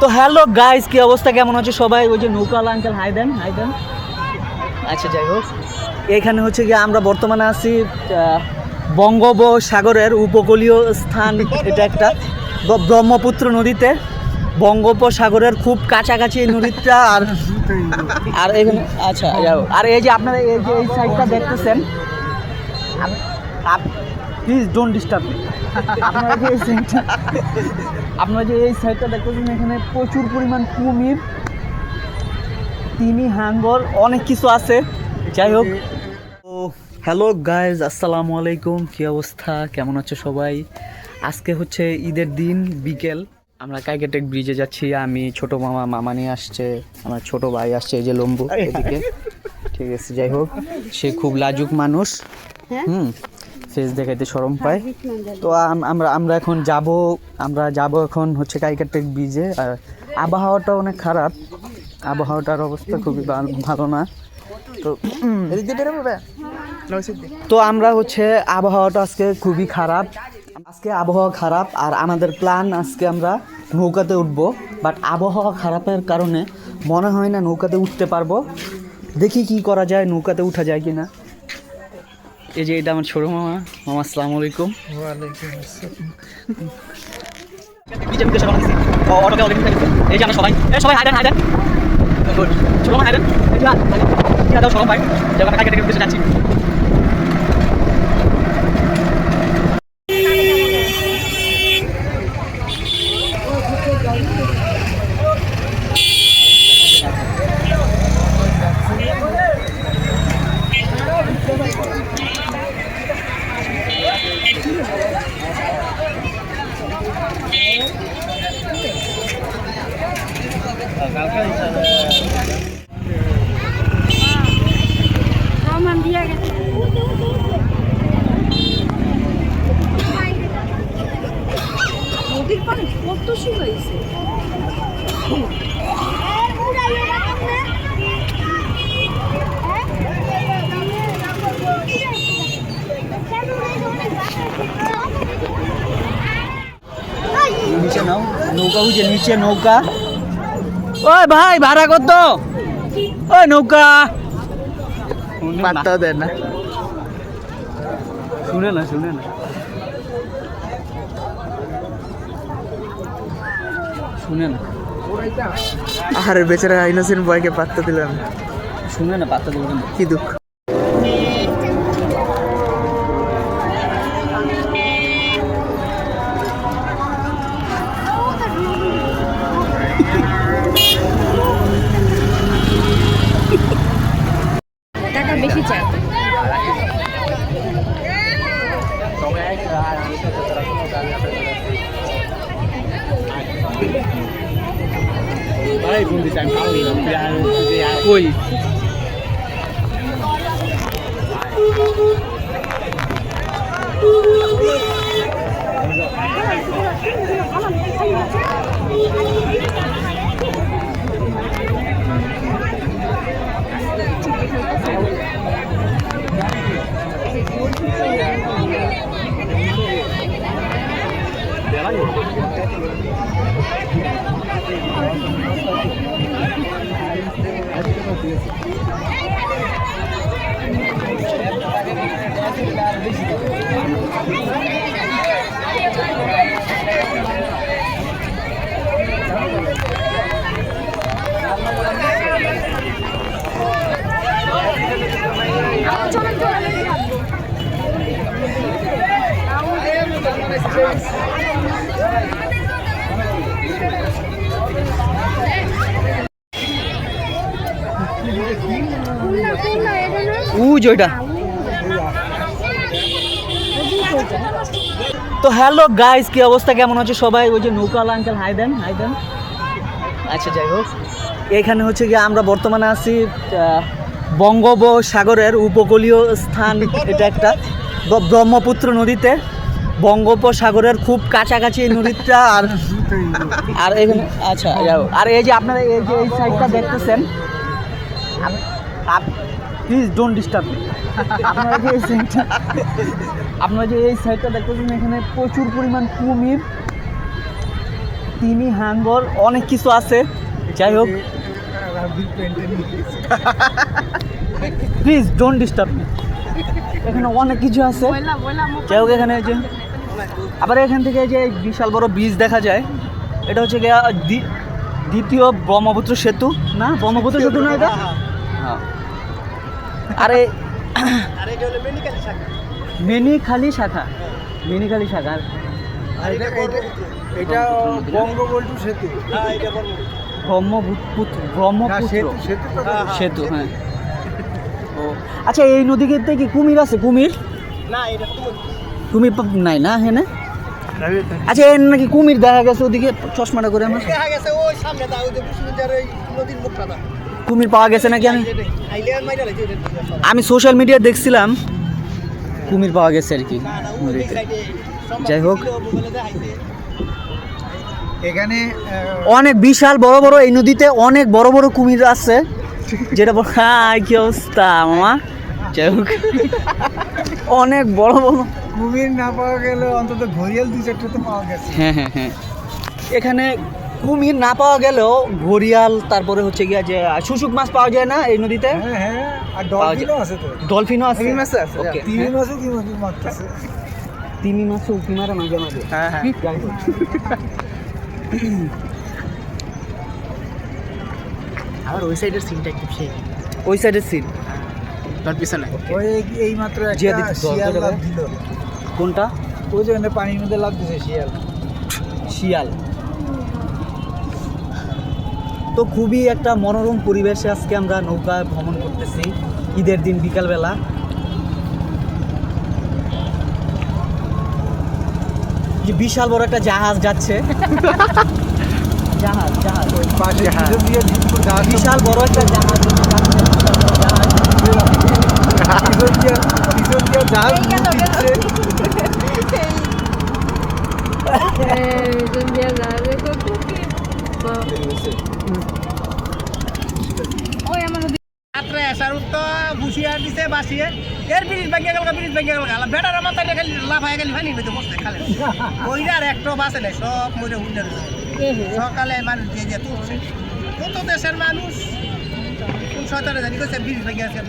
তো hello guys, কি অবস্থা, কেমন আছে সবাই? ওই যে নৌকাল আঙ্কেল হাই দেন। আচ্ছা, যাই হোক, এখানে হচ্ছে গিয়ে আমরা বর্তমানে আছি বঙ্গোপসাগরের উপকূলীয় স্থান। এটা একটা ব্রহ্মপুত্র নদীতে, বঙ্গোপসাগরের খুব কাছাকাছি এই নদীটা। আর এখানে আচ্ছা, আর এই যে আপনারা এই যে এই সাইডটা দেখতেছেন, প্লিজ ডোন্ট ডিস্টার্ব মি। আপনারা যে এই সাইডটা দেখতেছেন, এখানে প্রচুর পরিমাণ কুমির, তিমি, হাঙ্গর, অনেক কিছু আছে। যাই হোক, তো হ্যালো গাইজ, আসসালামু আলাইকুম। কী অবস্থা, কেমন আছো সবাই? আজকে হচ্ছে ঈদের দিন, বিকেল। আমরা কাইকেটেক ব্রিজে যাচ্ছি। আমি, ছোটো মামা নিয়ে আসছে, আমার ছোটো ভাই আসছে, এই যে লম্বু এদিকে। ঠিক আছে, যাই হোক, সে খুব লাজুক মানুষ, ফেস দেখাইতে শরম পায়। তো আমরা এখন যাব এখন হচ্ছে কাইকেটেক ব্রিজে। আর আবহাওয়াটা অনেক খারাপ, আবহাওয়াটার অবস্থা খুবই ভালো না। তো আমরা হচ্ছে আবহাওয়াটা আজকে খুবই খারাপ, আবহাওয়া খারাপ। আর আমাদের প্ল্যান আজকে আমরা নৌকাতে উঠবো, বাট আবহাওয়া খারাপের কারণে মনে হয় না নৌকাতে উঠতে পারবো। দেখি কি করা যায়, নৌকাতে উঠা যায় কিনা। এই যে এটা আমার ছোটো মামা। আসসালামু আলাইকুম। এই যে আমরা সবাই হাই দেন। ছোটো মামা হাই দেন, সবাই যাচ্ছি। নদীর পানি কত শুকাইছে। নিচে নাও নৌকা, বুঝে নিচে নৌকা। ওই ভাই, ভাড়া কত? ওই নৌকা পাত্তা দেয় না, শুনে না। আরে বেচারা ইনোসেন্ট বয়কে পাত্তা দিলাম, শুনে না, পাত্তা দেবেন। কি দুঃখ। টাকা বেশি চাই। কই ওইটা। তো হ্যালো গাইস, কি অবস্থা, কেমন আছে সবাই? ওই যে নৌকাল আঙ্কেল হাই দেন। আচ্ছা, যাই হোক, এখানে হচ্ছে গিয়ে আমরা বর্তমানে আছি বঙ্গোপসাগরের উপকূলীয় স্থান। এটা একটা ব্রহ্মপুত্র নদীতে, বঙ্গোপসাগরের খুব কাছাকাছি এই নদীটা। আর এখানে আচ্ছা, আর এই যে আপনারা এই যে এই সাইডটা দেখতেছেন, প্লিজ ডোন্ট ডিস্টার্ব মি। আপনারা যে এই সাইডটা দেখতেছেন, এখানে প্রচুর পরিমাণ কুমির, তিমি হাঙ্গর অনেক কিছু আছে। যাই হোক, প্লিজ ডোন্ট ডিস্টার্ব মি। এখানে অনেক কিছু আছে। যাই হোক, এখানে যে আবার এখান থেকে যে বিশাল বড় ব্রিজ দেখা যায়, এটা হচ্ছে গিয়া দ্বিতীয় ব্রহ্মপুত্র সেতু। না, ব্রহ্মপুত্র সেতু না এটা? হ্যাঁ। আরে মেনিখালী শাখা, মেনিখালী শাখা। এটা বঙ্গবন্ধু সেতু। ব্রহ্মপুত্র ব্রহ্মপুত্র সেতু, হ্যাঁ। ও আচ্ছা, এই নদীতে কি কুমির আছে? কুমির কুমির নাই না? হ্যাঁ না। আচ্ছা, এর নাকি কুমির দেখা গেছে ওদিকে, চশমাটা করে আমার দেখা গেছে ওই সামনে দা ওই যে বিষ্ণুজার ওই নদীর মুখটা দা কুমির পাওয়া গেছে নাকি? আইলে মাইরা লাগে আমি সোশ্যাল মিডিয়া দেখছিলাম কুমির পাওয়া গেছে আর কি নদীতে। যাই হোক, এখানে অনেক বিশাল বড় বড় এই নদীতে অনেক বড় বড় কুমির আছে, যেটা হ্যাঁ কি অবস্থা মামা। যাই হোক, অনেক বড় বড় কুমির না পাওয়া গেলে অন্তত ঘড়িয়াল 2-4টা তো পাওয়া গেছে। হ্যাঁ হ্যাঁ হ্যাঁ, এখানে কুমির না পাওয়া গেলেও ঘড়িয়াল, তারপরে হচ্ছে গিয়া যে শুশুক মাছ পাওয়া যায় না এই নদীতে? হ্যাঁ হ্যাঁ, আর ডলফিনও আছে তো। ডলফিনও আছে। তিমি মাছ আছে। ওকে, তিমি মাছও কি মাছ আছে? তিমি মাছও উঁকি মারে মাঝে মাঝে। হ্যাঁ হ্যাঁ। যাই হোক। আর ওই সাইডের সিনটা একটু সেই। ওই সাইডের সিন তার পিছনে ওই এই মাত্র জিয়া একটা দিতে শিয়াল দরকার লাফ দিল। কোনটা? ওই যে পানির মধ্যে লাফ দিছে শিয়াল। শিয়াল। তো খুবই একটা মনোরম পরিবেশে আজকে আমরা নৌকায় ভ্রমণ করতেছি ঈদের দিন বিকালবেলা। যে বিশাল বড় একটা জাহাজ যাচ্ছে। জাহাজ জাহাজ ওই পাশে পিছন দিয়ে জাহাজ বিশাল বড় একটা জাহাজ যাচ্ছে, বিশাল বড় জাহাজ। পিছন দিয়ে জাহাজ দিচ্ছে। রাত্রে এসার উত্তর বুসিয়ার দিছে বাসিয়ে এর ব্রিজ ভেঙে গেল, ব্রিজ ভেঙে গেল বেটার মাথায় খালি লাভ হয়ে গেল, পানি মধ্যে বসতে খালে ওই আর একটা বাসে নাই, সব মরে উঠে সকালে মানুষ দিয়ে তুলছে। কত দেশের মানুষ কোন শয়তানে জানি কইছে ব্রিজ ভেঙে গেছে।